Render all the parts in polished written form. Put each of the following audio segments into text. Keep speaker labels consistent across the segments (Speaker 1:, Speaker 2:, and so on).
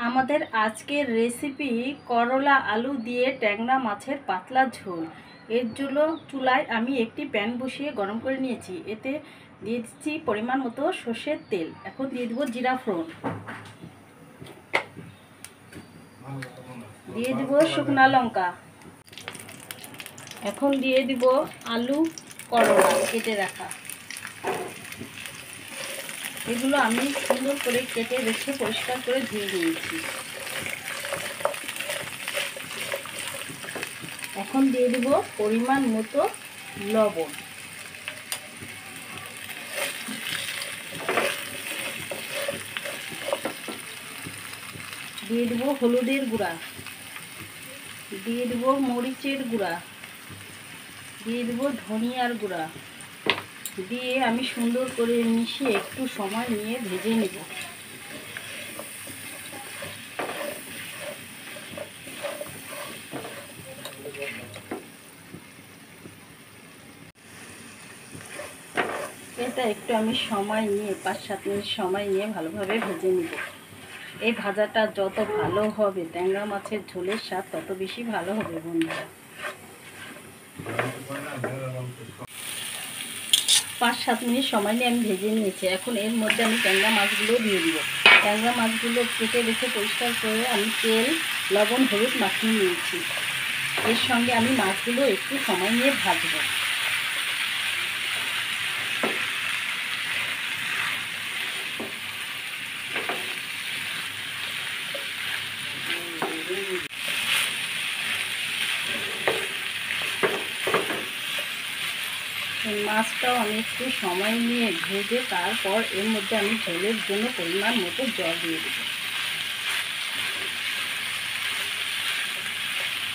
Speaker 1: আমাদের আজকের রেসিপি করলা আলু দিয়ে ট্যাংরা মাছের পাতলা ঝোল। এর জন্য চুলায় আমি একটি প্যান বসিয়ে গরম করে নিয়েছি। এতে দিয়ে দিচ্ছি পরিমাণ মতো সর্ষের তেল। এখন দিয়ে দেবো জিরা ফোড়ন, দিয়ে দেবো শুকনো লঙ্কা, এখন দিয়ে দিব আলু করলা কেটে রাখা। এগুলো আমি সুন্দর করে কেটে রেখে পরিষ্কার করে ধুয়ে নিয়েছি। এখন দিয়ে দেব পরিমাণ মতো লবণ, দিয়ে দেব হলুদের গুঁড়া, দিয়ে দেব মরিচের গুঁড়া, দিয়ে দেব ধনিয়ার গুঁড়া, দিয়ে আমি সুন্দর করে মিশিয়ে একটু সময় নিয়ে ভেজে নেব। এটা একটু আমি সময় নিয়ে 5-7 মিনিট সময় নিয়ে ভালোভাবে ভেজে নেব। এই ভাজাটা যত ভালো হবে ট্যাংরা মাছের ঝোলের স্বাদ তত বেশি ভালো হবে বন্ধুরা। 5-7 মিনিট সময় নিয়ে আমি ভেজে নিয়েছি। এখন এর মধ্যে আমি ট্যাংরা মাছগুলো দিয়ে দিব। ট্যাংরা মাছগুলো কেটে রেখে পরিষ্কার করে আমি তেল, লবণ, হলুদ মাখিয়ে নিয়েছি। এর সঙ্গে আমি মাছগুলো একটু সময় নিয়ে ভাজবো। মাছটাও আমি একটু সময় নিয়ে ভেজে তারপর এর মধ্যে আমি ঝোলের জন্য পরিমাণ মতো জল দিয়ে দেব।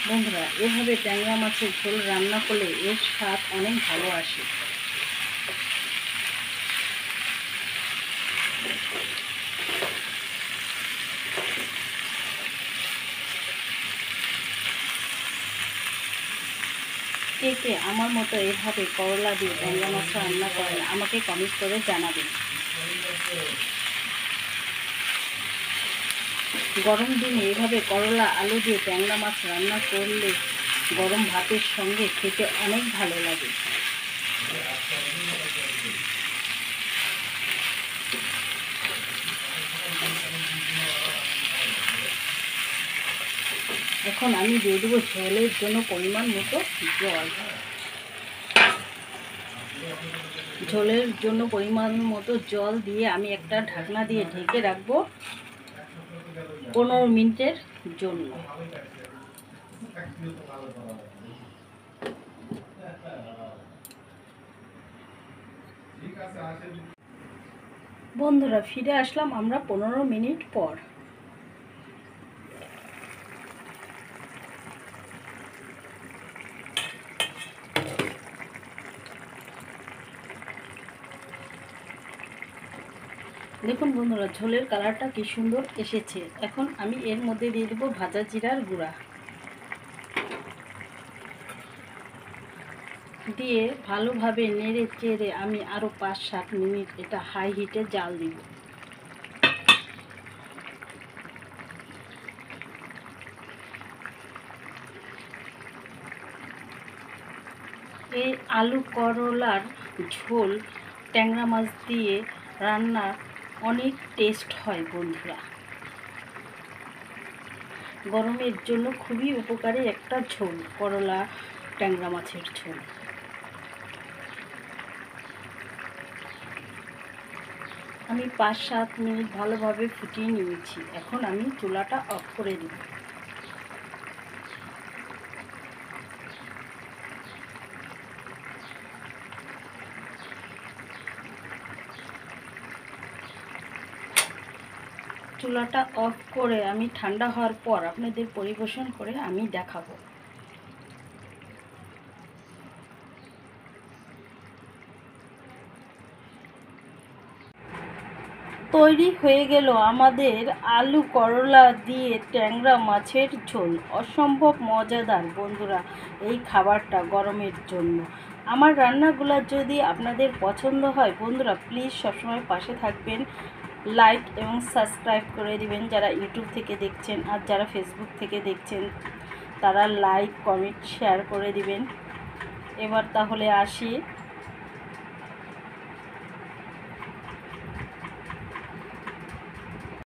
Speaker 1: বন্ধুরা, এভাবে ট্যাংরা মাছের ঝোল রান্না করলে এর স্বাদ অনেক ভালো আসে। কে কে আমার মতো এভাবে করলা দিয়ে ট্যাংরা মাছ রান্না করেন আমাকে কমেন্ট করে জানাবেন। গরম দিনে এভাবে করলা আলু দিয়ে ট্যাংরা মাছ রান্না করলে গরম ভাতের সঙ্গে খেতে অনেক ভালো লাগে। এখন আমি দিয়ে দেবো ঝোলের জন্য পরিমাণ মতো জল। ঝোলের জন্য পরিমাণ মতো জল দিয়ে আমি একটা ঢাকনা দিয়ে ঢেকে রাখবো 15 মিনিটের জন্য। বন্ধুরা, ফিরে আসলাম আমরা 15 মিনিট পর। দেখুন বন্ধুরা, ঝোলের কালারটা কি সুন্দর এসেছে। এখন আমি এর মধ্যে দিয়ে দেবো ভাজা জিরার গুঁড়া, দিয়ে ভালোভাবে নেড়ে চেড়ে আমি আরও 5-7 মিনিট এটা হাই হিটে জাল দিব। এই আলু করলার ঝোল ট্যাংরা মাছ দিয়ে রান্না অনেক টেস্ট হয় বন্ধুরা। গরমের জন্য খুবই উপকারী একটা ঝোল, করলা ট্যাংরা মাছের ঝোল। আমি 5-7 মিনিট ভালোভাবে ফুটিয়ে নিয়েছি। এখন আমি চুলাটা অফ করে দিব। চুলাটা অফ করে আমি ঠান্ডা হওয়ার পর আপনাদের পরিবেশন করে আমি দেখাবো। তৈরি হয়ে গেল আমাদের আলু করলা দিয়ে ট্যাংরা মাছের ঝোল। অসম্ভব মজাদার বন্ধুরা এই খাবারটা গরমের জন্য। আমার রান্নাগুলো যদি আপনাদের পছন্দ হয় বন্ধুরা, প্লিজ সবসময় পাশে থাকবেন। লাইক এবং সাবস্ক্রাইব করে দিবেন যারা ইউটিউব থেকে দেখছেন, আর যারা ফেসবুক থেকে দেখছেন তারা লাইক কমেন্ট শেয়ার করে দিবেন। এবার তাহলে আসি